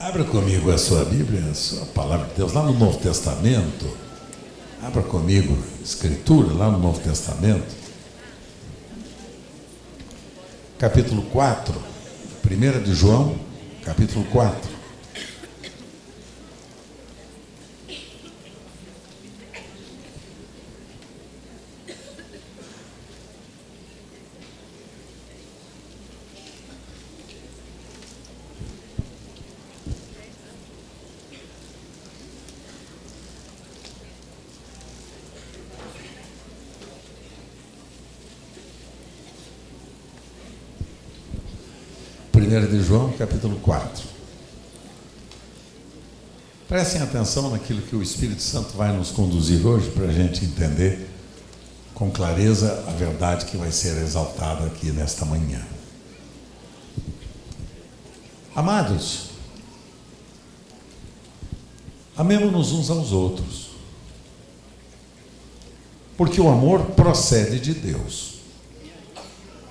Abra comigo a sua Bíblia, a sua palavra de Deus, lá no Novo Testamento. Abra comigo a Escritura, lá no Novo Testamento. Capítulo 4, 1 de João, capítulo 4. De João, capítulo 4. Prestem atenção naquilo que o Espírito Santo vai nos conduzir hoje para a gente entender com clareza a verdade que vai ser exaltada aqui nesta manhã. Amados, amemo-nos uns aos outros, porque o amor procede de Deus,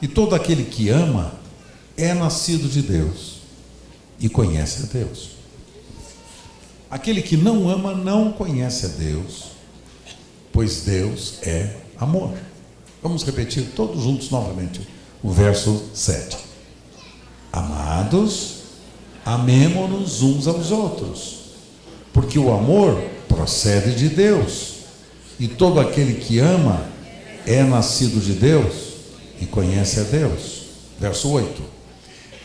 e todo aquele que ama é nascido de Deus e conhece a Deus. Aquele que não ama não conhece a Deus, pois Deus é amor. Vamos repetir todos juntos novamente o verso 7. Amados, amemo-nos uns aos outros, porque o amor procede de Deus, e todo aquele que ama é nascido de Deus e conhece a Deus. Verso 8.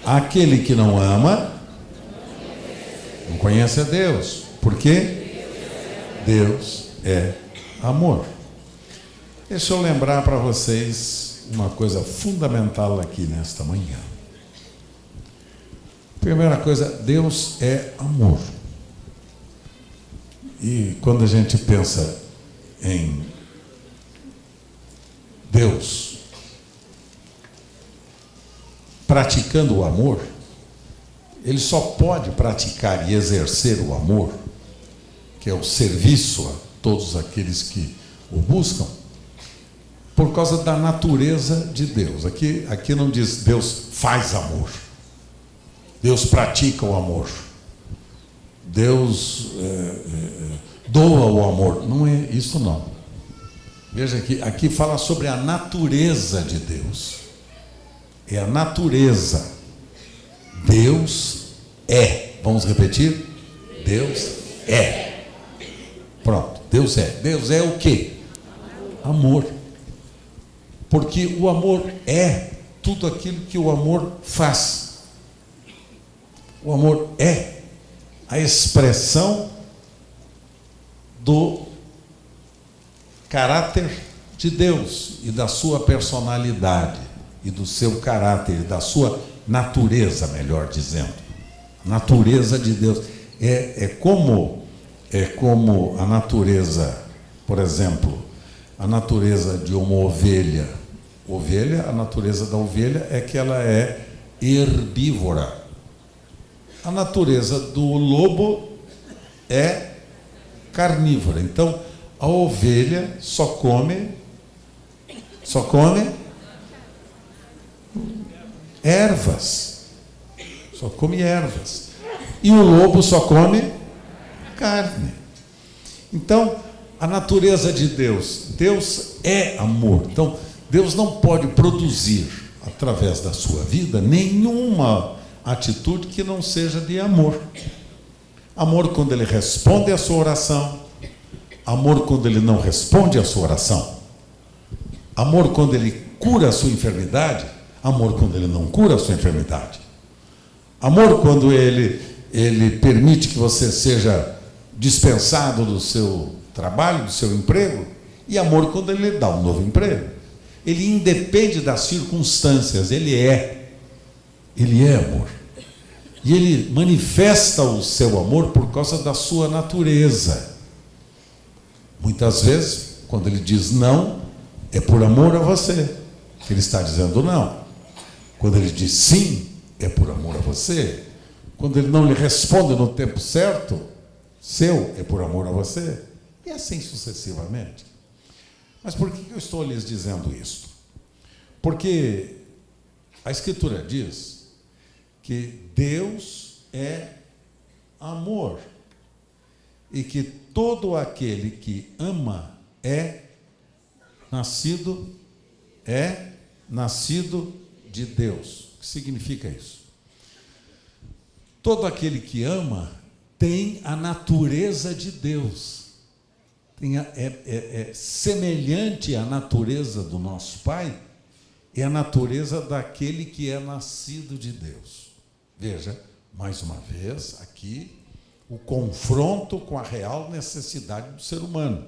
Aquele que não ama, não conhece a Deus. Por quê? Deus é amor. Deixa eu lembrar para vocês uma coisa fundamental aqui nesta manhã. Primeira coisa, Deus é amor. E quando a gente pensa em Deus praticando o amor, ele só pode praticar e exercer o amor, que é o serviço a todos aqueles que o buscam, por causa da natureza de Deus. Aqui não diz Deus faz amor, Deus pratica o amor, Deus doa o amor. Não é isso, não. Veja aqui fala sobre a natureza de Deus. É a natureza. Deus é. Vamos repetir? Deus é. Pronto, Deus é. Deus é o quê? Amor. Porque o amor é tudo aquilo que o amor faz. O amor é a expressão do caráter de Deus e da sua personalidade, e do seu caráter, da sua natureza, melhor dizendo. A natureza de Deus é como a natureza, por exemplo, a natureza de uma ovelha. A natureza da ovelha é que ela é herbívora. A natureza do lobo é carnívora. Então, a ovelha só come ervas, só come ervas, e o lobo só come carne. Então, a natureza de Deus é amor. Então, Deus não pode produzir, através da sua vida, nenhuma atitude que não seja de amor. Amor quando ele responde à sua oração, amor quando ele não responde à sua oração, amor quando ele cura a sua enfermidade, amor quando ele não cura a sua enfermidade. Amor quando ele permite que você seja dispensado do seu trabalho, do seu emprego. E amor quando ele lhe dá um novo emprego. Ele independe das circunstâncias, ele é amor. E ele manifesta o seu amor por causa da sua natureza. Muitas vezes, quando ele diz não, é por amor a você que ele está dizendo não. Quando ele diz sim, é por amor a você. Quando ele não lhe responde no tempo certo, é por amor a você. E assim sucessivamente. Mas por que eu estou lhes dizendo isso? Porque a Escritura diz que Deus é amor, e que todo aquele que ama é nascido de Deus. O que significa isso? Todo aquele que ama tem a natureza de Deus, é semelhante à natureza do nosso Pai, é a natureza daquele que é nascido de Deus. Veja, mais uma vez, aqui, o confronto com a real necessidade do ser humano.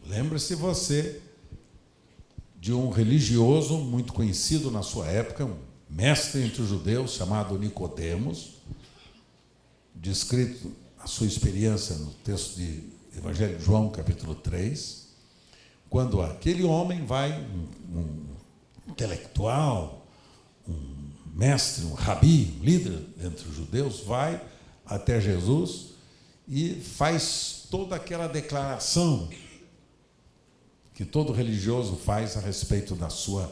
Lembre-se você de um religioso muito conhecido na sua época, um mestre entre os judeus, chamado Nicodemos, descrito a sua experiência no texto de Evangelho de João, capítulo 3, quando aquele homem vai, um intelectual, um mestre, um rabi, um líder entre os judeus, vai até Jesus e faz toda aquela declaração que todo religioso faz a respeito da sua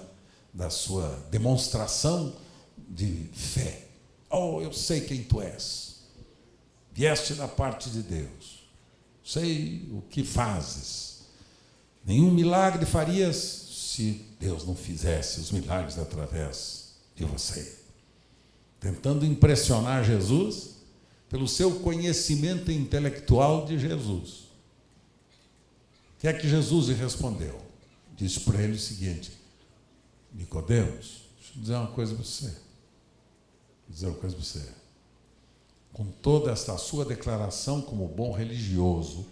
demonstração de fé. Oh, eu sei quem tu és, vieste da parte de Deus, sei o que fazes, nenhum milagre farias se Deus não fizesse os milagres através de você. Tentando impressionar Jesus pelo seu conhecimento intelectual de Jesus. O que é que Jesus lhe respondeu? Disse para ele o seguinte: Nicodemos, deixa eu dizer uma coisa para você. Com toda esta sua declaração como bom religioso,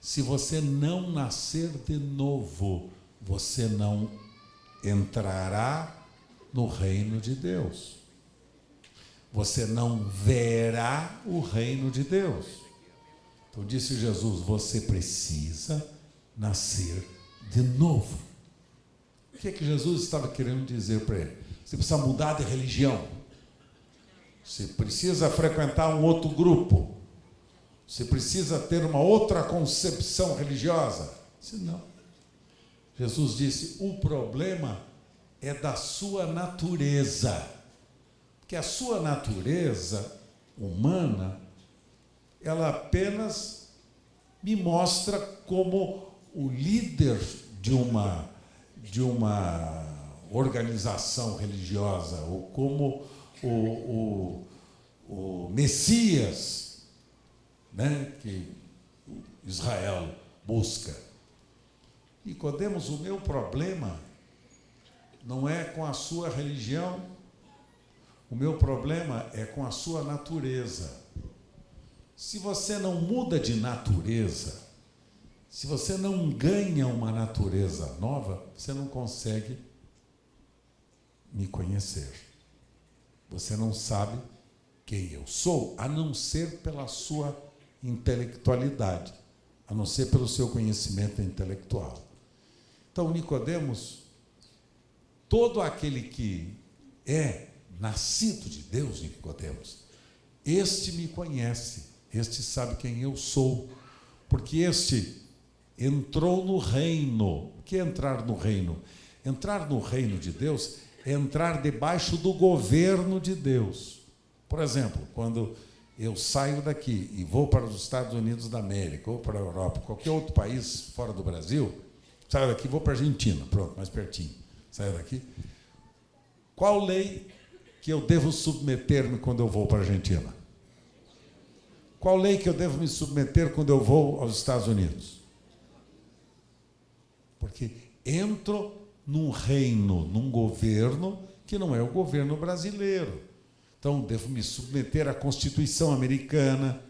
se você não nascer de novo, você não entrará no reino de Deus. Você não verá o reino de Deus. Então disse Jesus, você precisa nascer de novo. O que é que Jesus estava querendo dizer para ele? Você precisa mudar de religião. Você precisa frequentar um outro grupo. Você precisa ter uma outra concepção religiosa. Disse, não. Jesus disse, o problema é da sua natureza. Porque a sua natureza humana, ela apenas me mostra como o líder de uma organização religiosa, ou como o Messias, né, que Israel busca. Nicodemos, o meu problema não é com a sua religião, o meu problema é com a sua natureza. Se você não muda de natureza, se você não ganha uma natureza nova, você não consegue me conhecer. Você não sabe quem eu sou, a não ser pela sua intelectualidade, a não ser pelo seu conhecimento intelectual. Então, Nicodemos, todo aquele que é nascido de Deus, Nicodemos, este me conhece, este sabe quem eu sou, porque este entrou no reino. O que é entrar no reino? Entrar no reino de Deus é entrar debaixo do governo de Deus. Por exemplo, quando eu saio daqui e vou para os Estados Unidos da América, ou para a Europa, qualquer outro país fora do Brasil, saio daqui e vou para a Argentina, pronto, mais pertinho, saio daqui. Qual lei que eu devo submeter-me quando eu vou para a Argentina? Qual lei que eu devo me submeter quando eu vou aos Estados Unidos? Porque entro num reino, num governo que não é o governo brasileiro. Então, devo me submeter à Constituição americana,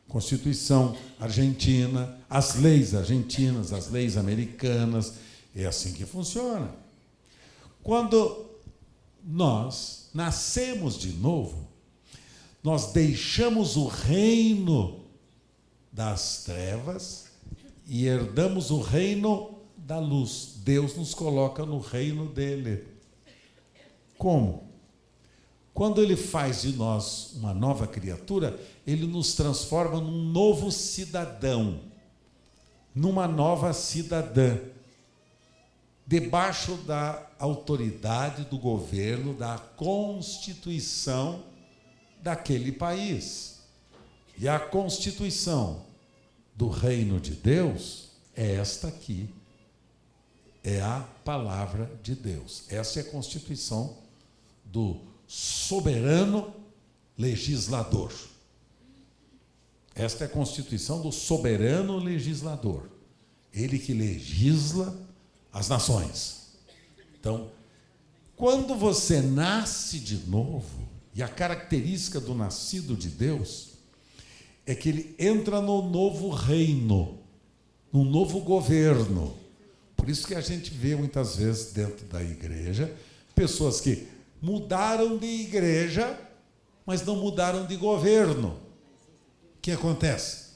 Constituição argentina, as leis argentinas, as leis americanas. É assim que funciona. Quando nós nascemos de novo, nós deixamos o reino das trevas e herdamos o reino da luz. Deus nos coloca no reino dele. Como? Quando ele faz de nós uma nova criatura, ele nos transforma num novo cidadão, numa nova cidadã, debaixo da autoridade do governo, da Constituição daquele país. E a constituição do reino de Deus é esta aqui. É a palavra de Deus. Essa é a constituição do soberano legislador. Esta é a constituição do soberano legislador. Ele que legisla as nações. Então, quando você nasce de novo, e a característica do nascido de Deus é que ele entra no novo reino, num novo governo. Por isso que a gente vê muitas vezes dentro da igreja pessoas que mudaram de igreja, mas não mudaram de governo. O que acontece?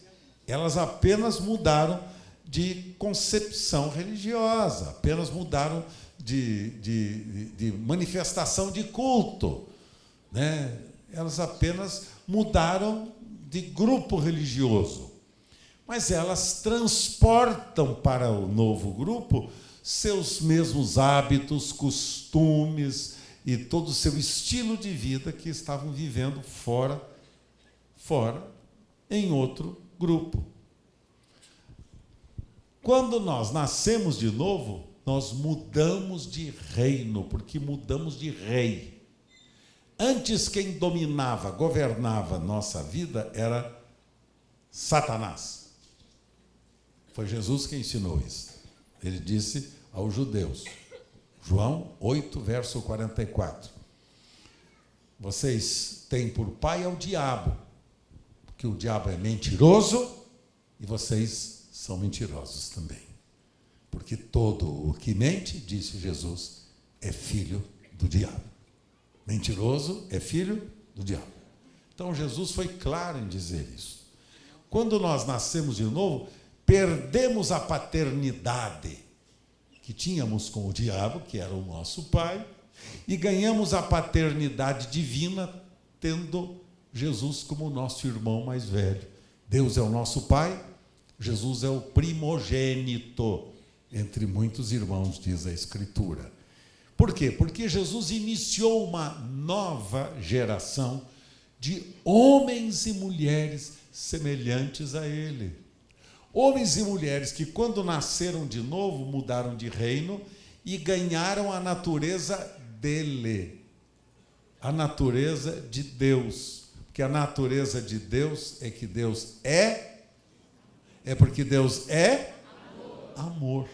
Elas apenas mudaram de concepção religiosa, apenas mudaram de manifestação de culto, né? Elas apenas mudaram de grupo religioso. Mas elas transportam para o novo grupo seus mesmos hábitos, costumes e todo o seu estilo de vida que estavam vivendo fora, em outro grupo. Quando nós nascemos de novo, nós mudamos de reino, porque mudamos de rei. Antes, quem dominava, governava nossa vida era Satanás. Foi Jesus que ensinou isso. Ele disse aos judeus, João 8, verso 44, vocês têm por pai ao diabo, porque o diabo é mentiroso e vocês são mentirosos também. Porque todo o que mente, disse Jesus, é filho do diabo. Mentiroso é filho do diabo. Então Jesus foi claro em dizer isso. Quando nós nascemos de novo, perdemos a paternidade que tínhamos com o diabo, que era o nosso pai, e ganhamos a paternidade divina, tendo Jesus como nosso irmão mais velho. Deus é o nosso pai, Jesus é o primogênito entre muitos irmãos, diz a Escritura. Por quê? Porque Jesus iniciou uma nova geração de homens e mulheres semelhantes a Ele. Homens e mulheres que, quando nasceram de novo, mudaram de reino e ganharam a natureza dele, a natureza de Deus. Porque a natureza de Deus é que Deus é porque Deus é amor.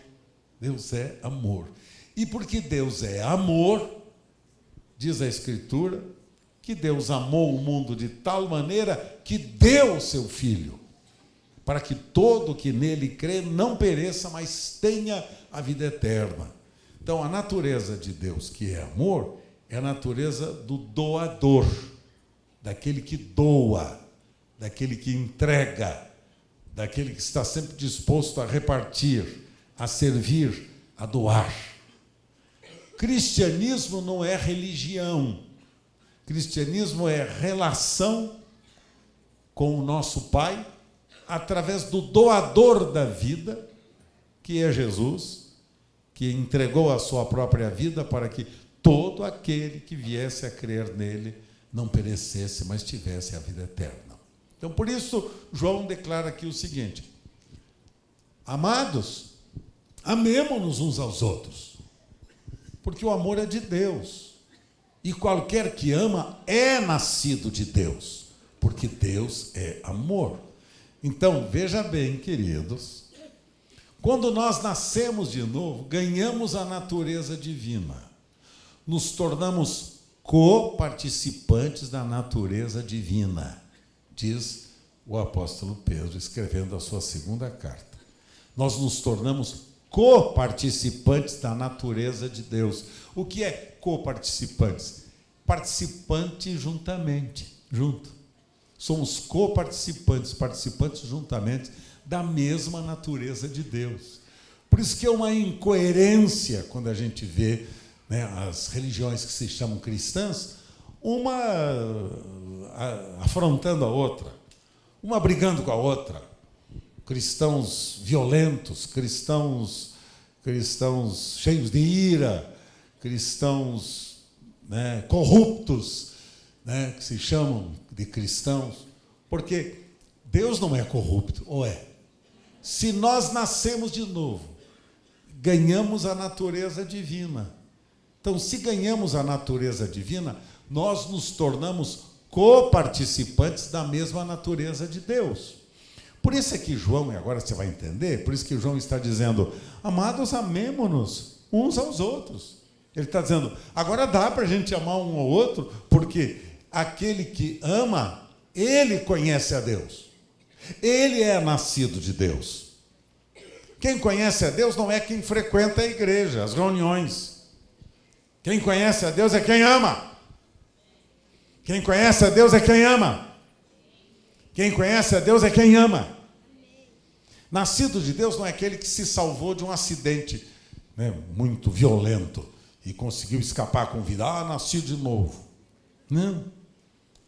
Deus é amor. E porque Deus é amor, diz a Escritura, que Deus amou o mundo de tal maneira que deu o seu Filho, para que todo que nele crê não pereça, mas tenha a vida eterna. Então, a natureza de Deus, que é amor, é a natureza do doador, daquele que doa, daquele que entrega, daquele que está sempre disposto a repartir, a servir, a doar. Cristianismo não é religião. Cristianismo é relação com o nosso Pai, através do doador da vida, que é Jesus, que entregou a sua própria vida para que todo aquele que viesse a crer nele não perecesse, mas tivesse a vida eterna. Então, por isso, João declara aqui o seguinte: amados, amemo-nos uns aos outros, porque o amor é de Deus, e qualquer que ama é nascido de Deus, porque Deus é amor. Então, veja bem, queridos, quando nós nascemos de novo, ganhamos a natureza divina, nos tornamos coparticipantes da natureza divina, diz o apóstolo Pedro, escrevendo a sua segunda carta. Nós nos tornamos coparticipantes da natureza de Deus. O que é coparticipantes? Participante juntamente, junto. Somos coparticipantes, participantes juntamente da mesma natureza de Deus. Por isso que é uma incoerência quando a gente vê, né, as religiões que se chamam cristãs, uma afrontando a outra, uma brigando com a outra. Cristãos violentos, cristãos cheios de ira, cristãos, né, corruptos, né, que se chamam de cristãos, porque Deus não é corrupto, ou é? Se nós nascemos de novo, ganhamos a natureza divina. Então, se ganhamos a natureza divina, nós nos tornamos coparticipantes da mesma natureza de Deus. Por isso é que João, e agora você vai entender, por isso que João está dizendo, amados, amemo-nos uns aos outros. Ele está dizendo, agora dá para a gente amar um ao outro, porque aquele que ama, ele conhece a Deus. Ele é nascido de Deus. Quem conhece a Deus não é quem frequenta a igreja, as reuniões. Quem conhece a Deus é quem ama. Quem conhece a Deus é quem ama. Quem conhece a Deus é quem ama. Nascido de Deus não é aquele que se salvou de um acidente, né, muito violento e conseguiu escapar com vida. Nasci de novo. Não.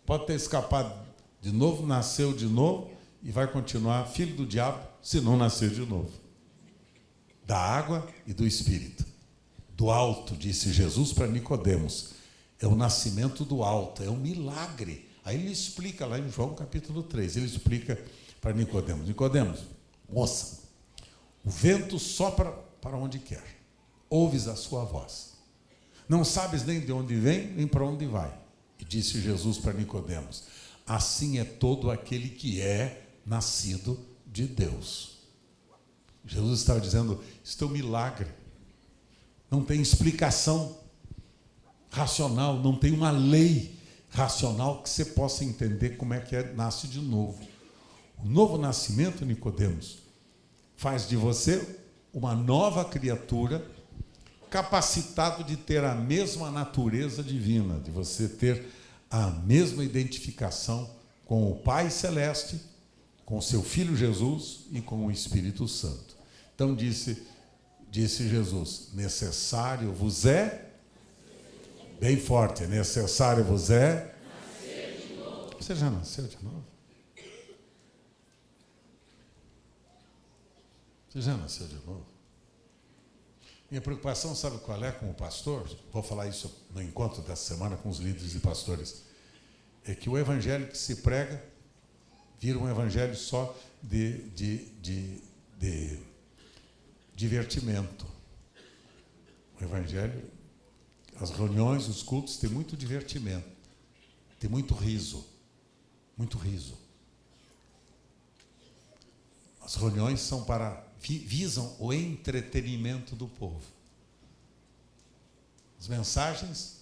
Pode ter escapado de novo, nasceu de novo e vai continuar filho do diabo se não nascer de novo. Da água e do Espírito. Do alto, disse Jesus para Nicodemos. É o nascimento do alto, é um milagre. Aí ele explica lá em João capítulo 3, ele explica para Nicodemos. Nicodemos, moça, o vento sopra para onde quer. Ouves a sua voz. Não sabes nem de onde vem, nem para onde vai. E disse Jesus para Nicodemos, assim é todo aquele que é nascido de Deus. Jesus estava dizendo, isto é um milagre. Não tem explicação racional, não tem uma lei racional que você possa entender como é que nasce de novo. O novo nascimento, Nicodemos, faz de você uma nova criatura, capacitado de ter a mesma natureza divina, de você ter a mesma identificação com o Pai Celeste, com o seu Filho Jesus e com o Espírito Santo. Então disse Jesus, necessário vos é, bem forte, necessário vos é, você já nasceu de novo? Você já nasceu de novo? Minha preocupação, sabe qual é com o pastor? Vou falar isso no encontro dessa semana com os líderes e pastores. É que o evangelho que se prega vira um evangelho só de divertimento. O evangelho, as reuniões, os cultos, tem muito divertimento, tem muito riso. Muito riso. As reuniões são visam o entretenimento do povo. As mensagens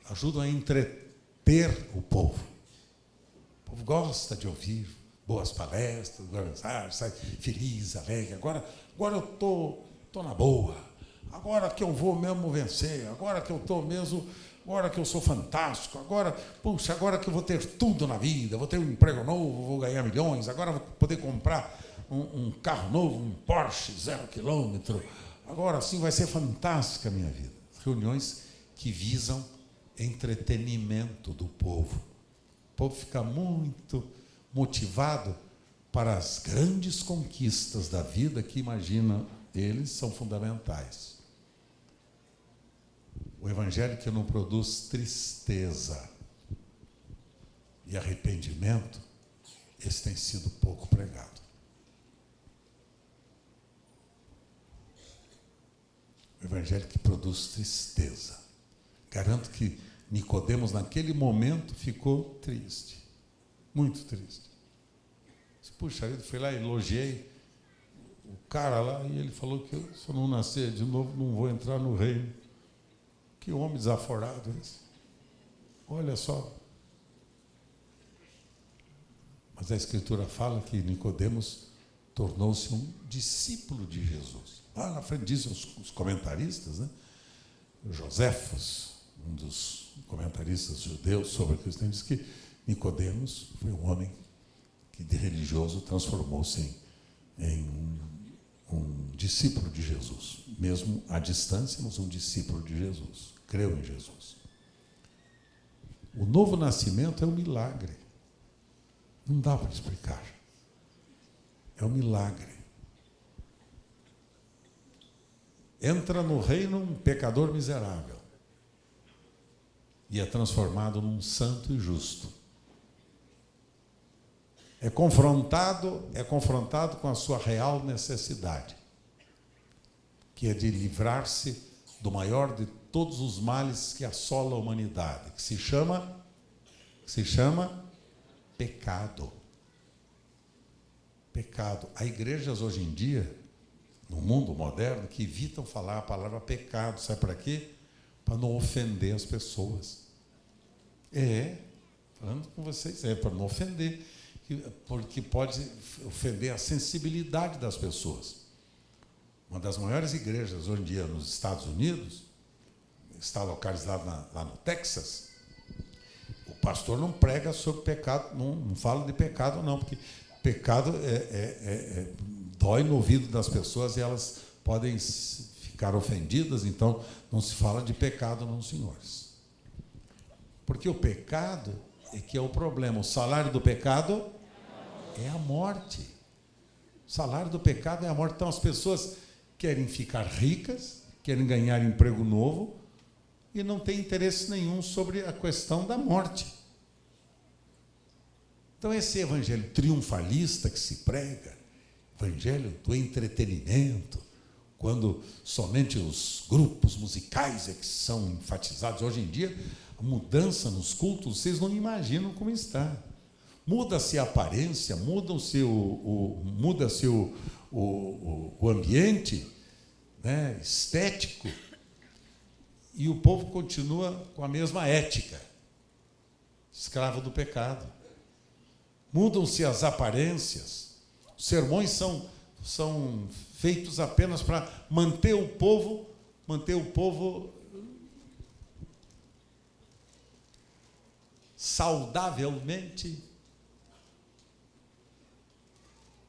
ajudam a entreter o povo. O povo gosta de ouvir boas palestras, boas mensagens, sai feliz, alegre. Agora eu tô na boa. Agora que eu vou mesmo vencer. Agora que eu estou mesmo... Agora que eu sou fantástico, agora que eu vou ter tudo na vida, vou ter um emprego novo, vou ganhar milhões, agora vou poder comprar um carro novo, um Porsche 0 km, agora sim vai ser fantástica a minha vida. Reuniões que visam entretenimento do povo. O povo fica muito motivado para as grandes conquistas da vida que, imagina, eles são fundamentais. O evangelho que não produz tristeza e arrependimento, esse tem sido pouco pregado. O evangelho que produz tristeza. Garanto que Nicodemos, naquele momento, ficou triste. Muito triste. Puxa vida, fui lá e elogiei o cara lá, e ele falou que se eu não nascer de novo, não vou entrar no reino. Que homem desaforado esse. Olha só. Mas a Escritura fala que Nicodemos tornou-se um discípulo de Jesus. Lá na frente dizem os comentaristas, né? Joséfos, um dos comentaristas judeus sobre o cristianismo, diz que Nicodemos foi um homem que de religioso transformou-se em um discípulo de Jesus, mesmo à distância, mas um discípulo de Jesus, creu em Jesus. O novo nascimento é um milagre, não dá para explicar, é um milagre. Entra no reino um pecador miserável, e é transformado num santo e justo. É confrontado com a sua real necessidade, que é de livrar-se do maior de todos os males que assola a humanidade, que se chama pecado. Pecado. Há igrejas hoje em dia, no mundo moderno, que evitam falar a palavra pecado. Sabe para quê? Para não ofender as pessoas. Falando com vocês, para não ofender, porque pode ofender a sensibilidade das pessoas. Uma das maiores igrejas hoje em dia nos Estados Unidos, está localizada lá no Texas, o pastor não prega sobre pecado, não fala de pecado não, porque pecado dói no ouvido das pessoas e elas podem ficar ofendidas, então não se fala de pecado não, senhores. Porque o pecado é que é o problema. O salário do pecado é a morte. O salário do pecado é a morte. Então as pessoas querem ficar ricas, querem ganhar emprego novo e não têm interesse nenhum sobre a questão da morte. Então esse evangelho triunfalista que se prega, evangelho do entretenimento, quando somente os grupos musicais é que são enfatizados. Hoje em dia, a mudança nos cultos, vocês não imaginam como está. Muda-se a aparência, muda-se o ambiente, né, estético, e o povo continua com a mesma ética, escravo do pecado. Mudam-se as aparências, os sermões são feitos apenas para manter o povo saudavelmente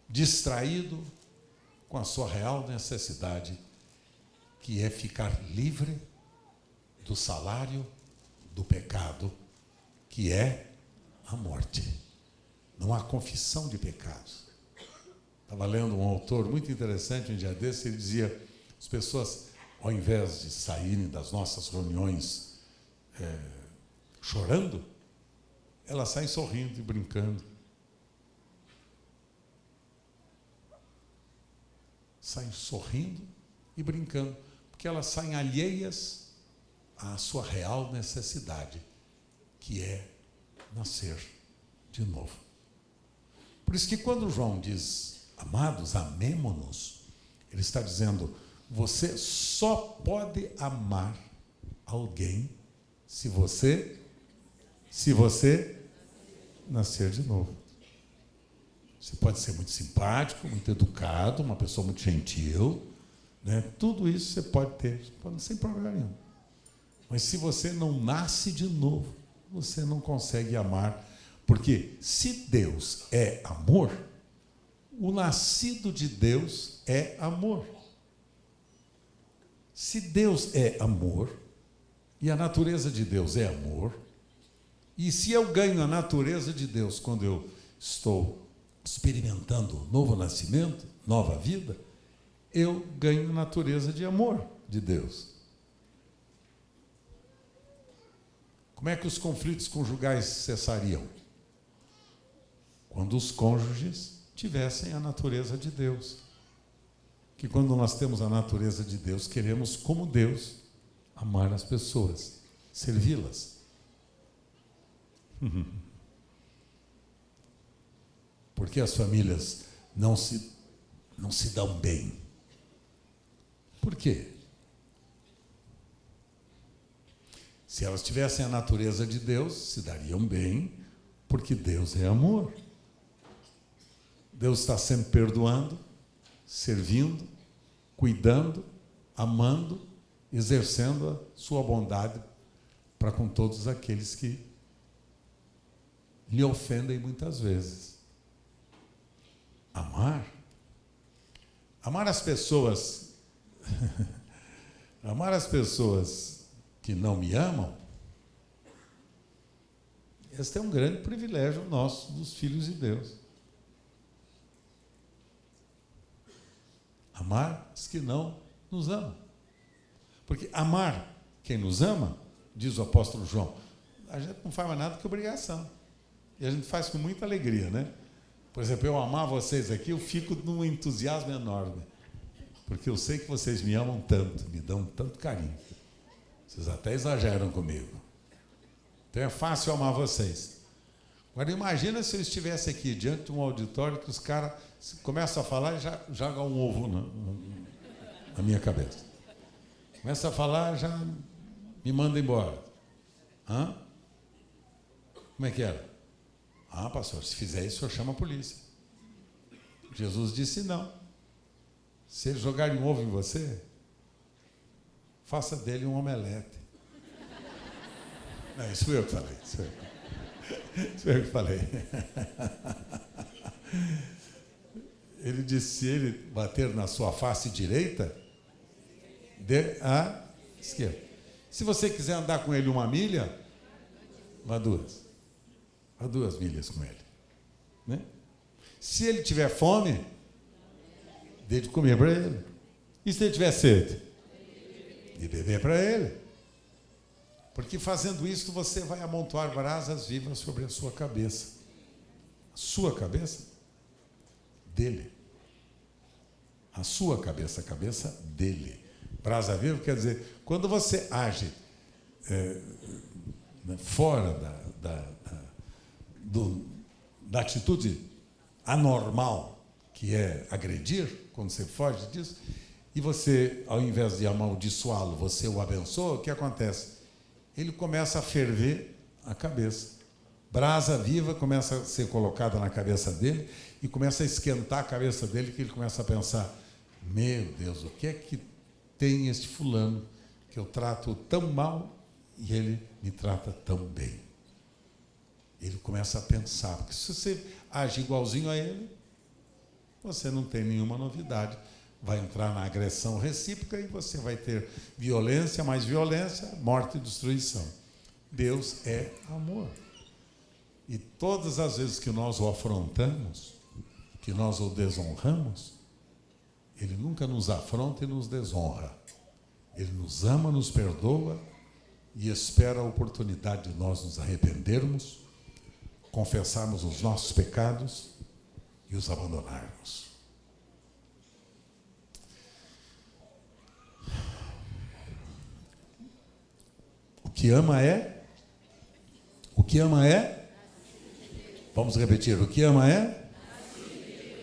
distraído com a sua real necessidade, que é ficar livre do salário do pecado, que é a morte. Não há confissão de pecados. Estava lendo um autor muito interessante um dia desse, ele dizia: as pessoas, ao invés de saírem das nossas reuniões chorando, elas saem sorrindo e brincando. Saem sorrindo e brincando, porque elas saem alheias à sua real necessidade, que é nascer de novo. Por isso que quando João diz, amados, amemo-nos, ele está dizendo, você só pode amar alguém se você nascer de novo. Você pode ser muito simpático, muito educado, uma pessoa muito gentil, né? Tudo isso você pode ter, sem problema nenhum. Mas se você não nasce de novo, você não consegue amar, porque se Deus é amor, o nascido de Deus é amor. Se Deus é amor, e a natureza de Deus é amor, e se eu ganho a natureza de Deus quando eu estou experimentando o novo nascimento, nova vida, eu ganho a natureza de amor de Deus. Como é que os conflitos conjugais cessariam? Quando os cônjuges tivessem a natureza de Deus. Que quando nós temos a natureza de Deus, queremos, como Deus, amar as pessoas, servi-las. Porque as famílias não se dão bem. Por quê? Se elas tivessem a natureza de Deus, se dariam bem, porque Deus é amor. Deus está sempre perdoando, servindo, cuidando, amando, exercendo a sua bondade para com todos aqueles que lhe ofendem muitas vezes. Amar as pessoas, amar as pessoas que não me amam, este é um grande privilégio nosso, dos filhos de Deus. Amar os que não nos amam. Porque amar quem nos ama, diz o apóstolo João, a gente não faz mais nada que obrigação. E a gente faz com muita alegria, né? Por exemplo, eu amar vocês aqui, eu fico num entusiasmo enorme. Porque eu sei que vocês me amam tanto, me dão tanto carinho. Vocês até exageram comigo. Então é fácil amar vocês. Agora imagina se eu estivesse aqui diante de um auditório que os caras começam a falar e já jogam um ovo na minha cabeça. Começa a falar, já me manda embora. Hã? Como é que era? Ah, pastor, se fizer isso, o senhor chama a polícia. Jesus disse não. Se eles jogarem um ovo em você, faça dele um omelete. Não, isso fui eu que falei. Isso foi eu que falei. Ele disse, se ele bater na sua face direita, dê a esquerda. Se você quiser andar com ele 1 milha, vá 2. Vá 2 milhas com ele. Né? Se ele tiver fome, dê de comer para ele. E se ele tiver sede? De beber para ele. Porque fazendo isso, você vai amontoar brasas vivas sobre a sua cabeça. A sua cabeça? Dele. A sua cabeça, a cabeça dele. Brasa viva quer dizer, quando você age fora da atitude anormal, que é agredir, quando você foge disso, e você, ao invés de amaldiçoá-lo, você o abençoa, o que acontece? Ele começa a ferver a cabeça. Brasa viva começa a ser colocada na cabeça dele e começa a esquentar a cabeça dele, que ele começa a pensar, meu Deus, o que é que tem este fulano que eu trato tão mal e ele me trata tão bem? Ele começa a pensar, porque se você age igualzinho a ele, você não tem nenhuma novidade. Vai entrar na agressão recíproca e você vai ter violência, mais violência, morte e destruição. Deus é amor. E todas as vezes que nós o afrontamos, que nós o desonramos, ele nunca nos afronta e nos desonra. Ele nos ama, nos perdoa e espera a oportunidade de nós nos arrependermos, confessarmos os nossos pecados e os abandonarmos. O que ama é? O que ama é? Vamos repetir. O que ama é?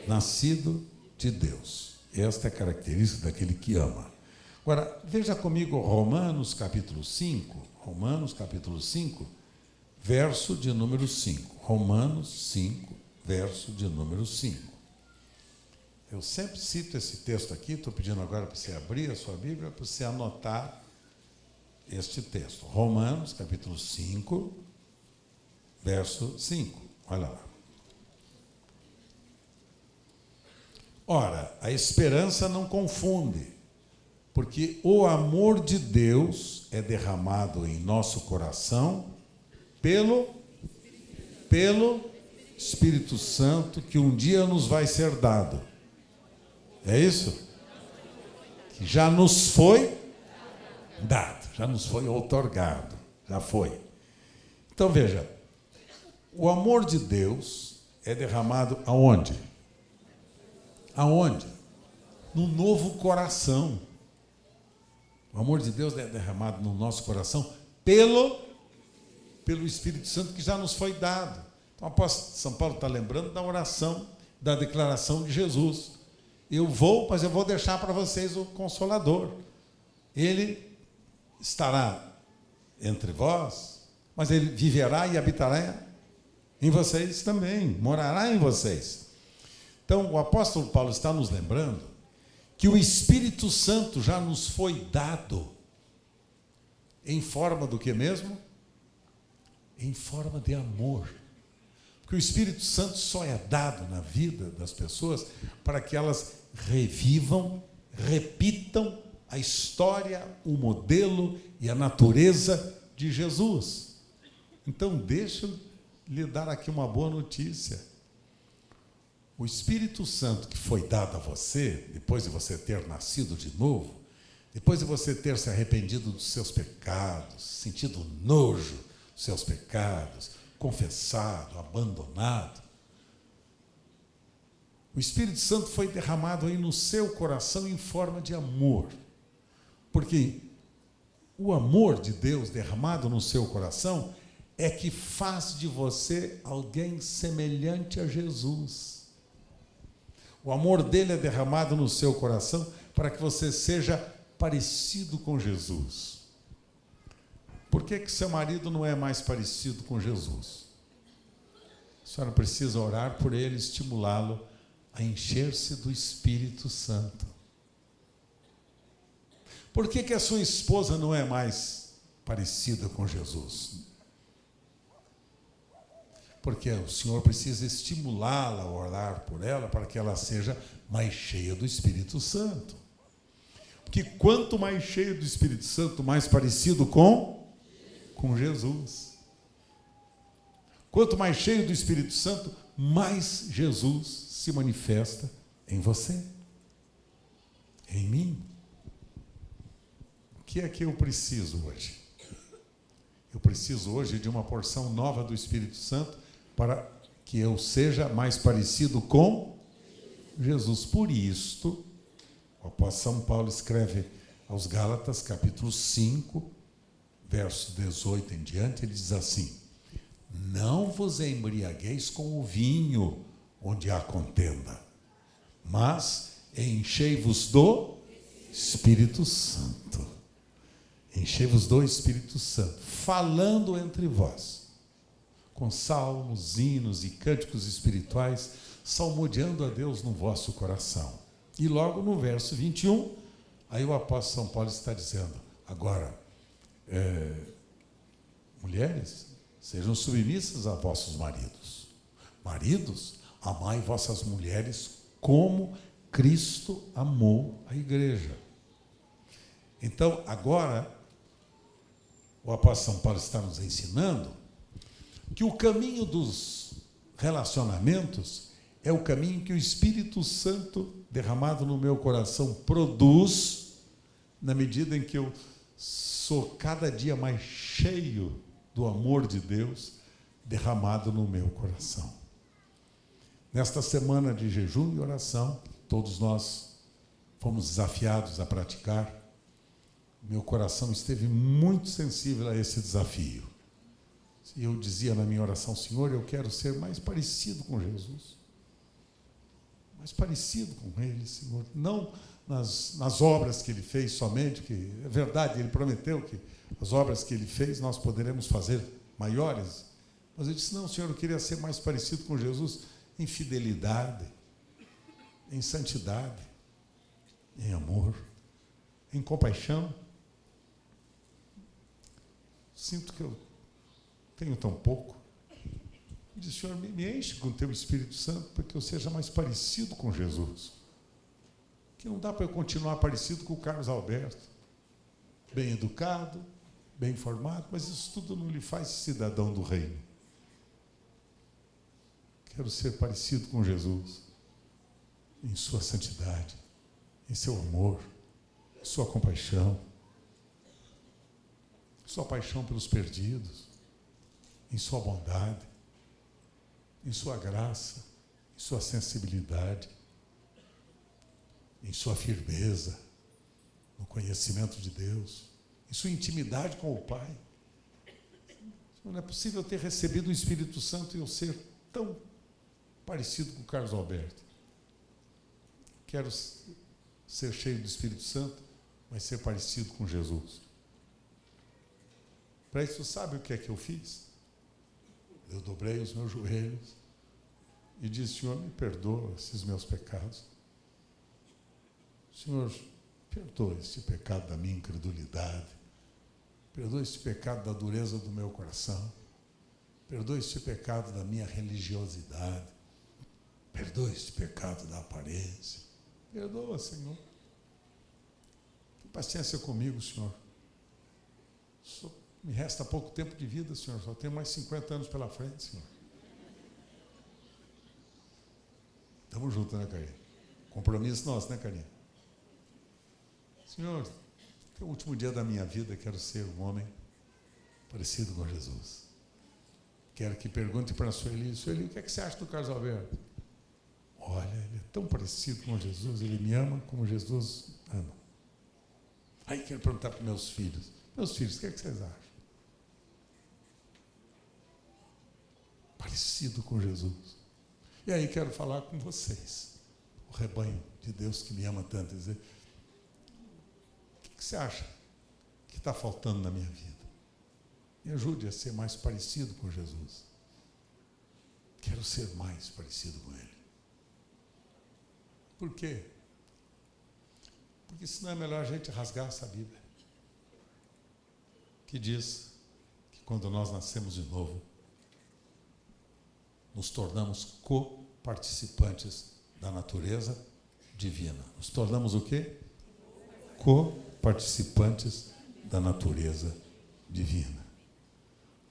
Nascido de Deus. Esta é a característica daquele que ama. Agora, veja comigo Romanos capítulo 5. Romanos capítulo 5, verso de número 5. Romanos 5, verso de número 5. Eu sempre cito esse texto aqui, estou pedindo agora para você abrir a sua Bíblia, para você anotar este texto. Romanos, capítulo 5, verso 5. Olha lá. Ora, a esperança não confunde, porque o amor de Deus é derramado em nosso coração pelo Espírito Santo, que um dia nos vai ser dado. É isso? Que já nos foi dado, já nos foi outorgado, já foi. Então veja, o amor de Deus é derramado aonde? Aonde? No novo coração. O amor de Deus é derramado no nosso coração pelo Espírito Santo que já nos foi dado. Então o apóstolo São Paulo está lembrando da oração, da declaração de Jesus. Eu vou, mas eu vou deixar para vocês o Consolador. Ele estará entre vós, mas ele viverá e habitará em vocês também, morará em vocês. Então, o apóstolo Paulo está nos lembrando que o Espírito Santo já nos foi dado em forma do que mesmo? Em forma de amor. Porque o Espírito Santo só é dado na vida das pessoas para que elas revivam, repitam a história, o modelo e a natureza de Jesus. Então, deixa eu lhe dar aqui uma boa notícia. O Espírito Santo que foi dado a você, depois de você ter nascido de novo, depois de você ter se arrependido dos seus pecados, sentido nojo, seus pecados, confessado, abandonado. O Espírito Santo foi derramado aí no seu coração em forma de amor. Porque o amor de Deus derramado no seu coração é que faz de você alguém semelhante a Jesus. O amor dele é derramado no seu coração para que você seja parecido com Jesus. Por que seu marido não é mais parecido com Jesus? A senhora precisa orar por ele, estimulá-lo a encher-se do Espírito Santo. Por que a sua esposa não é mais parecida com Jesus? Porque o Senhor precisa estimulá-la a orar por ela para que ela seja mais cheia do Espírito Santo. Porque quanto mais cheio do Espírito Santo, mais parecido com Jesus. Quanto mais cheio do Espírito Santo, mais Jesus se manifesta em você, em mim. O que é que eu preciso hoje? Eu preciso hoje de uma porção nova do Espírito Santo para que eu seja mais parecido com Jesus. Por isto, o apóstolo São Paulo escreve aos Gálatas, capítulo 5, verso 18 em diante, ele diz assim: não vos embriagueis com o vinho, onde há contenda, mas enchei-vos do Espírito Santo. Enchei-vos do Espírito Santo, falando entre vós, com salmos, hinos e cânticos espirituais, salmodiando a Deus no vosso coração. E logo no verso 21, aí o apóstolo São Paulo está dizendo: agora, mulheres, sejam submissas a vossos maridos. Maridos, amai vossas mulheres como Cristo amou a igreja. Então, agora, o apóstolo São Paulo está nos ensinando que o caminho dos relacionamentos é o caminho que o Espírito Santo derramado no meu coração produz na medida em que eu sou cada dia mais cheio do amor de Deus derramado no meu coração. Nesta semana de jejum e oração, todos nós fomos desafiados a praticar. Meu coração esteve muito sensível a esse desafio. E eu dizia na minha oração: Senhor, eu quero ser mais parecido com Jesus. Mais parecido com Ele, Senhor. Não nas obras que Ele fez somente, que é verdade, Ele prometeu que as obras que Ele fez nós poderemos fazer maiores. Mas eu disse: não, Senhor, eu queria ser mais parecido com Jesus em fidelidade, em santidade, em amor, em compaixão. Sinto que eu tenho tão pouco. Eu disse: Senhor, me enche com o Teu Espírito Santo para que eu seja mais parecido com Jesus. Que não dá para eu continuar parecido com o Carlos Alberto, bem educado, bem informado, mas isso tudo não lhe faz cidadão do reino. Quero ser parecido com Jesus, em sua santidade, em seu amor, em sua compaixão, sua paixão pelos perdidos, em sua bondade, em sua graça, em sua sensibilidade, em sua firmeza, no conhecimento de Deus, em sua intimidade com o Pai. Não é possível ter recebido o Espírito Santo e eu ser tão parecido com o Carlos Alberto. Quero ser cheio do Espírito Santo, mas ser parecido com Jesus. Para isso, sabe o que é que eu fiz? Eu dobrei os meus joelhos e disse: Senhor, me perdoa esses meus pecados. Senhor, perdoa este pecado da minha incredulidade. Perdoa este pecado da dureza do meu coração. Perdoa este pecado da minha religiosidade. Perdoa este pecado da aparência. Perdoa, Senhor. Tenha paciência comigo, Senhor. Me resta pouco tempo de vida, Senhor. Só tenho mais 50 anos pela frente, Senhor. Estamos juntos, né, Carinha? Compromisso nosso, né, Carinha? Senhor, até o último dia da minha vida quero ser um homem parecido com Jesus. Quero que pergunte para a Sueli: Sueli, o que é que você acha do Carlos Alberto? Olha, ele é tão parecido com Jesus, ele me ama como Jesus ama. Aí quero perguntar para meus filhos: o que é que vocês acham? Parecido com Jesus. E aí quero falar com vocês, o rebanho de Deus que me ama tanto, dizer: o que você acha que está faltando na minha vida? Me ajude a ser mais parecido com Jesus. Quero ser mais parecido com Ele. Por quê? Porque senão é melhor a gente rasgar essa Bíblia, que diz que quando nós nascemos de novo, nos tornamos co-participantes da natureza divina. Nos tornamos o quê? Co-participantes da natureza divina.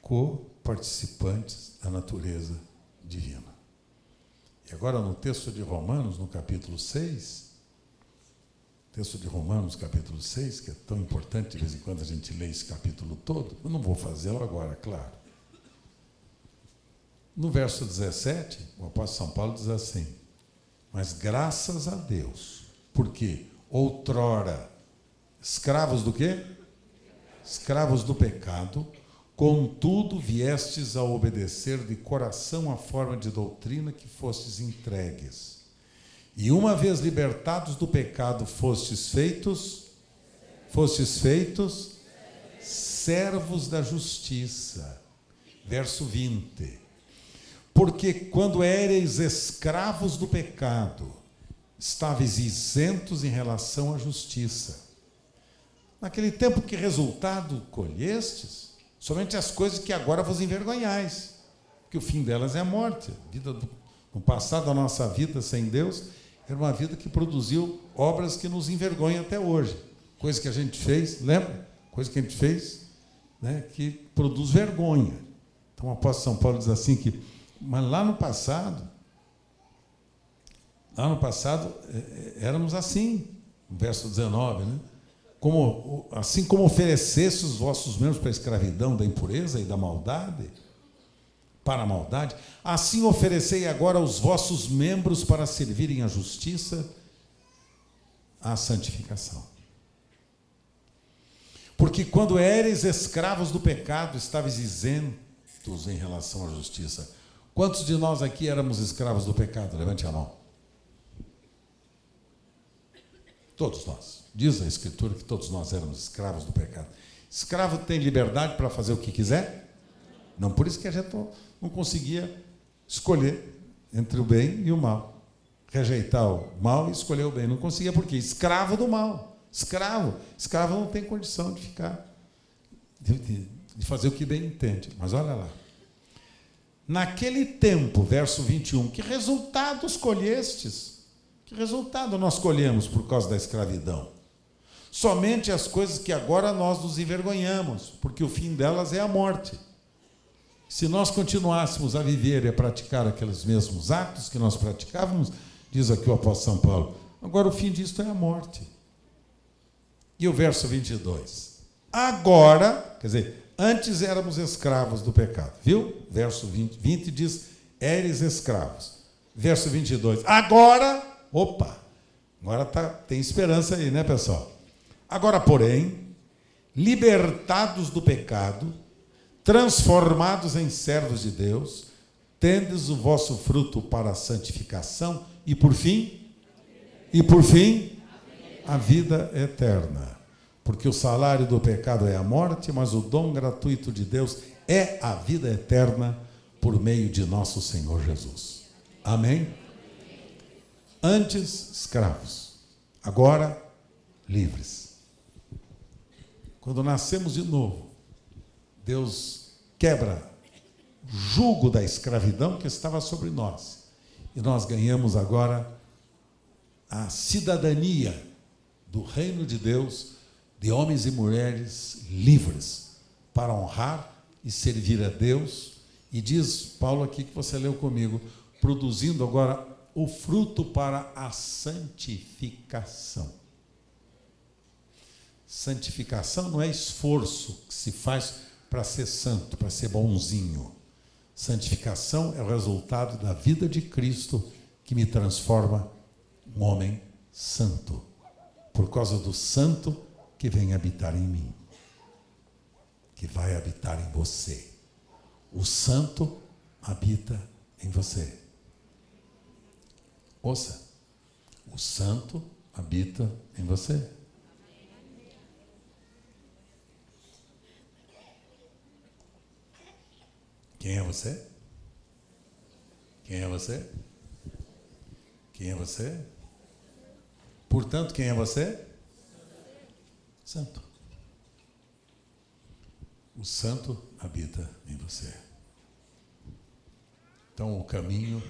Co-participantes da natureza divina. E agora no texto de Romanos, no capítulo 6, texto de Romanos, capítulo 6, que é tão importante, de vez em quando a gente lê esse capítulo todo, eu não vou fazê-lo agora, claro. No verso 17, o apóstolo São Paulo diz assim: mas graças a Deus, porque outrora, escravos do quê? Escravos do pecado, contudo viestes a obedecer de coração à forma de doutrina que fostes entregues. E uma vez libertados do pecado, fostes feitos servos da justiça. Verso 20. Porque quando éreis escravos do pecado, estáveis isentos em relação à justiça. Naquele tempo, que resultado colhestes? Somente as coisas que agora vos envergonhais, que o fim delas é a morte. No passado, a nossa vida sem Deus era uma vida que produziu obras que nos envergonham até hoje. Coisa que a gente fez, lembra? Coisa que a gente fez, né, que produz vergonha. Então o apóstolo São Paulo diz assim que, mas lá no passado éramos assim, no verso 19, né? Assim como oferecesse os vossos membros para a escravidão da impureza e da maldade, para a maldade, assim oferecei agora os vossos membros para servirem à justiça, à santificação. Porque quando éreis escravos do pecado, estáveis isentos em relação à justiça. Quantos de nós aqui éramos escravos do pecado? Levante a mão. Todos nós. Diz a Escritura que todos nós éramos escravos do pecado. Escravo tem liberdade para fazer o que quiser? Não, por isso que a gente não conseguia escolher entre o bem e o mal. Rejeitar o mal e escolher o bem. Não conseguia, por quê? Escravo do mal. Escravo não tem condição de ficar, de fazer o que bem entende. Mas olha lá. Naquele tempo, verso 21, que resultados colhestes? Que resultado nós colhemos por causa da escravidão? Somente as coisas que agora nós nos envergonhamos, porque o fim delas é a morte. Se nós continuássemos a viver e a praticar aqueles mesmos atos que nós praticávamos, diz aqui o apóstolo São Paulo, agora o fim disto é a morte. E o verso 22. Agora, quer dizer, antes éramos escravos do pecado, viu? Verso 20 diz, éreis escravos. Verso 22, agora tem esperança aí, né, pessoal? Agora, porém, libertados do pecado, transformados em servos de Deus, tendes o vosso fruto para a santificação e por fim, a vida eterna. Porque o salário do pecado é a morte, mas o dom gratuito de Deus é a vida eterna por meio de nosso Senhor Jesus. Amém? Antes, escravos, agora, livres. Quando nascemos de novo, Deus quebra o jugo da escravidão que estava sobre nós. E nós ganhamos agora a cidadania do reino de Deus, de homens e mulheres livres para honrar e servir a Deus. E diz Paulo aqui que você leu comigo, produzindo agora o fruto para a santificação. Santificação não é esforço que se faz para ser santo, para ser bonzinho. Santificação é o resultado da vida de Cristo que me transforma um homem santo, por causa do santo que vem habitar em mim, que vai habitar em você. O santo habita em você. Ouça, o santo habita em você. Quem é você? Quem é você? Quem é você? Portanto, quem é você? Santo. O santo habita em você. Então o caminho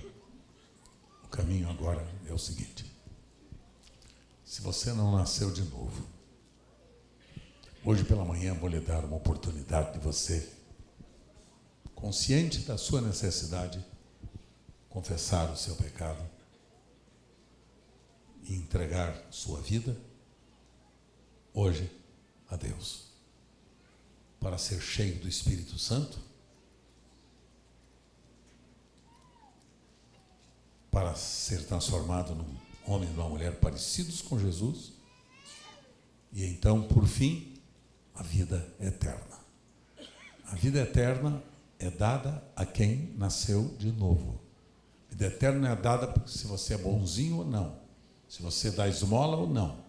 agora é o seguinte: se você não nasceu de novo, hoje pela manhã vou lhe dar uma oportunidade de você, consciente da sua necessidade, confessar o seu pecado e entregar sua vida hoje a Deus, para ser cheio do Espírito Santo, para ser transformado num homem e numa mulher parecidos com Jesus, e então, por fim, a vida eterna. A vida eterna é dada a quem nasceu de novo. A vida eterna é dada se você é bonzinho ou não, se você dá esmola ou não,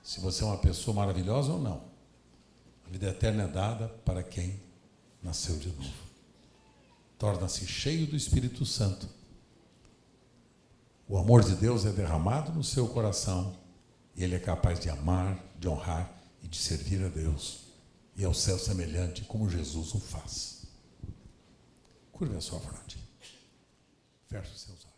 se você é uma pessoa maravilhosa ou não. A vida eterna é dada para quem nasceu de novo. Torna-se cheio do Espírito Santo. O amor de Deus é derramado no seu coração e ele é capaz de amar, de honrar e de servir a Deus e ao céu semelhante como Jesus o faz. Curve a sua fronte. Feche os seus olhos.